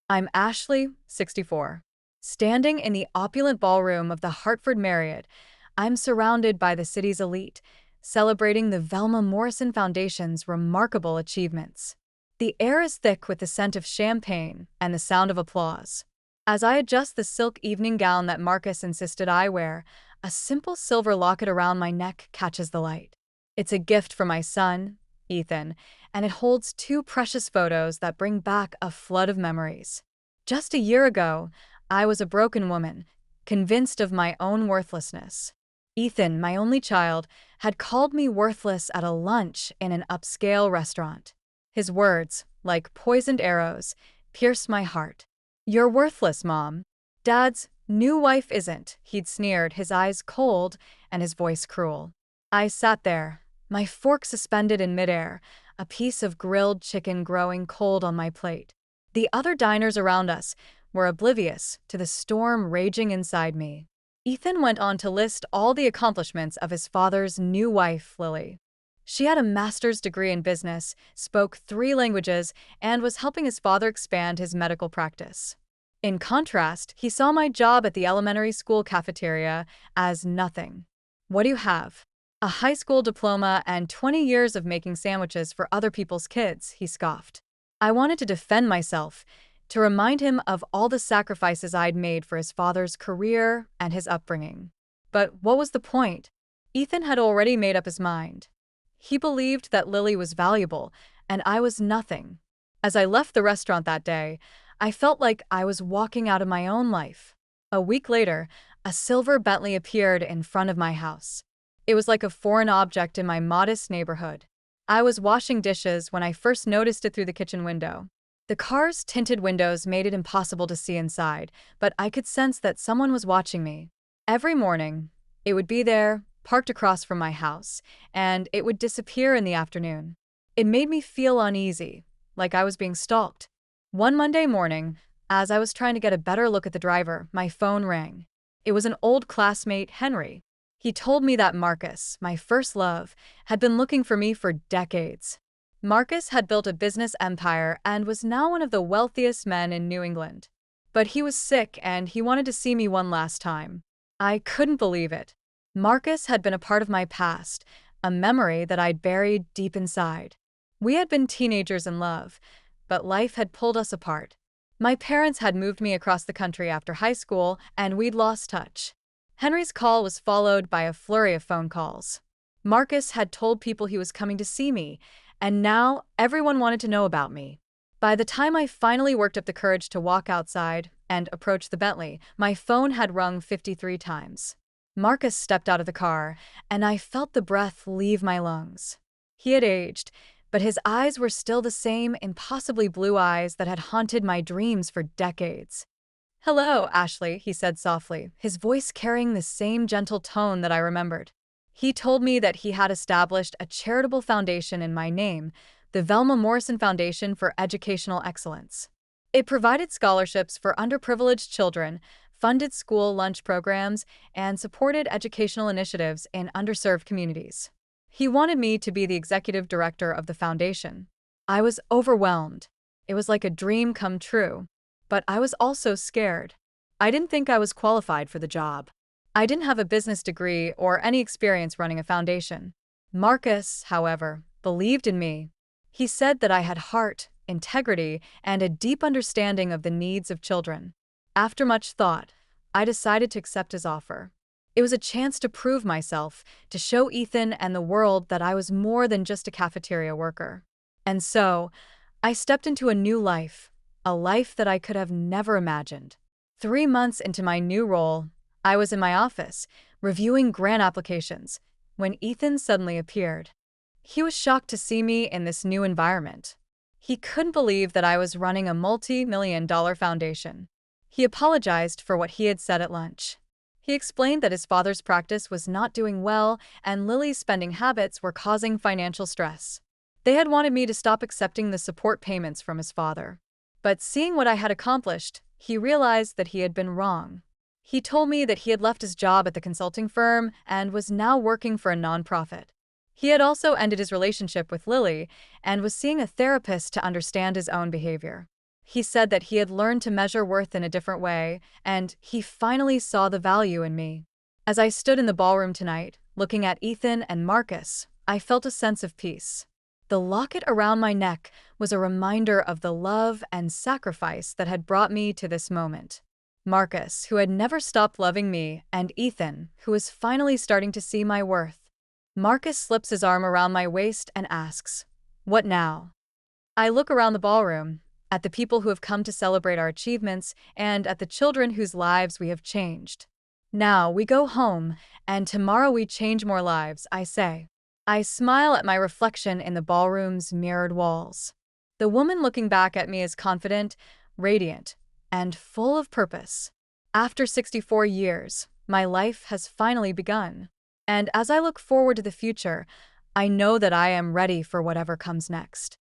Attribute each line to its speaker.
Speaker 1: I'm Ashley, 64. Standing in the opulent ballroom of the Hartford Marriott, I'm surrounded by the city's elite, celebrating the Velma Morrison Foundation's remarkable achievements. The air is thick with the scent of champagne and the sound of applause. As I adjust the silk evening gown that Marcus insisted I wear, a simple silver locket around my neck catches the light. It's a gift from my son, Ethan, and it holds two precious photos that bring back a flood of memories. Just a year ago, I was a broken woman, convinced of my own worthlessness. Ethan, my only child, had called me worthless at a lunch in an upscale restaurant. His words, like poisoned arrows, pierced my heart. "You're worthless, Mom. Dad's new wife isn't," he'd sneered, his eyes cold and his voice cruel. I sat there, my fork suspended in midair, a piece of grilled chicken growing cold on my plate. The other diners around us were oblivious to the storm raging inside me. Ethan went on to list all the accomplishments of his father's new wife, Lily. She had a master's degree in business, spoke 3 languages, and was helping his father expand his medical practice. In contrast, he saw my job at the elementary school cafeteria as nothing. "What do you have?" "A high school diploma and 20 years of making sandwiches for other people's kids," he scoffed. I wanted to defend myself, to remind him of all the sacrifices I'd made for his father's career and his upbringing. But what was the point? Ethan had already made up his mind. He believed that Lily was valuable, and I was nothing. As I left the restaurant that day, I felt like I was walking out of my own life. A week later, a silver Bentley appeared in front of my house. It was like a foreign object in my modest neighborhood. I was washing dishes when I first noticed it through the kitchen window. The car's tinted windows made it impossible to see inside, but I could sense that someone was watching me. Every morning, it would be there, parked across from my house, and it would disappear in the afternoon. It made me feel uneasy, like I was being stalked. One Monday morning, as I was trying to get a better look at the driver, my phone rang. It was an old classmate, Henry. He told me that Marcus, my first love, had been looking for me for decades. Marcus had built a business empire and was now one of the wealthiest men in New England. But he was sick and he wanted to see me one last time. I couldn't believe it. Marcus had been a part of my past, a memory that I'd buried deep inside. We had been teenagers in love, but life had pulled us apart. My parents had moved me across the country after high school, and we'd lost touch. Henry's call was followed by a flurry of phone calls. Marcus had told people he was coming to see me, and now everyone wanted to know about me. By the time I finally worked up the courage to walk outside and approach the Bentley, my phone had rung 53 times. Marcus stepped out of the car, and I felt the breath leave my lungs. He had aged, but his eyes were still the same impossibly blue eyes that had haunted my dreams for decades. "Hello, Ashley," he said softly, his voice carrying the same gentle tone that I remembered. He told me that he had established a charitable foundation in my name, the Velma Morrison Foundation for Educational Excellence. It provided scholarships for underprivileged children, funded school lunch programs, and supported educational initiatives in underserved communities. He wanted me to be the executive director of the foundation. I was overwhelmed. It was like a dream come true. But I was also scared. I didn't think I was qualified for the job. I didn't have a business degree or any experience running a foundation. Marcus, however, believed in me. He said that I had heart, integrity, and a deep understanding of the needs of children. After much thought, I decided to accept his offer. It was a chance to prove myself, to show Ethan and the world that I was more than just a cafeteria worker. And so, I stepped into a new life. A life that I could have never imagined. 3 months into my new role, I was in my office, reviewing grant applications, when Ethan suddenly appeared. He was shocked to see me in this new environment. He couldn't believe that I was running a multi-million-dollar foundation. He apologized for what he had said at lunch. He explained that his father's practice was not doing well and Lily's spending habits were causing financial stress. They had wanted me to stop accepting the support payments from his father. But seeing what I had accomplished, he realized that he had been wrong. He told me that he had left his job at the consulting firm and was now working for a nonprofit. He had also ended his relationship with Lily and was seeing a therapist to understand his own behavior. He said that he had learned to measure worth in a different way, and he finally saw the value in me. As I stood in the ballroom tonight, looking at Ethan and Marcus, I felt a sense of peace. The locket around my neck was a reminder of the love and sacrifice that had brought me to this moment. Marcus, who had never stopped loving me, and Ethan, who was finally starting to see my worth. Marcus slips his arm around my waist and asks, "What now?" I look around the ballroom, at the people who have come to celebrate our achievements, and at the children whose lives we have changed. Now we go home, and tomorrow we change more lives, I say. I smile at my reflection in the ballroom's mirrored walls. The woman looking back at me is confident, radiant, and full of purpose. After 64 years, my life has finally begun. And as I look forward to the future, I know that I am ready for whatever comes next.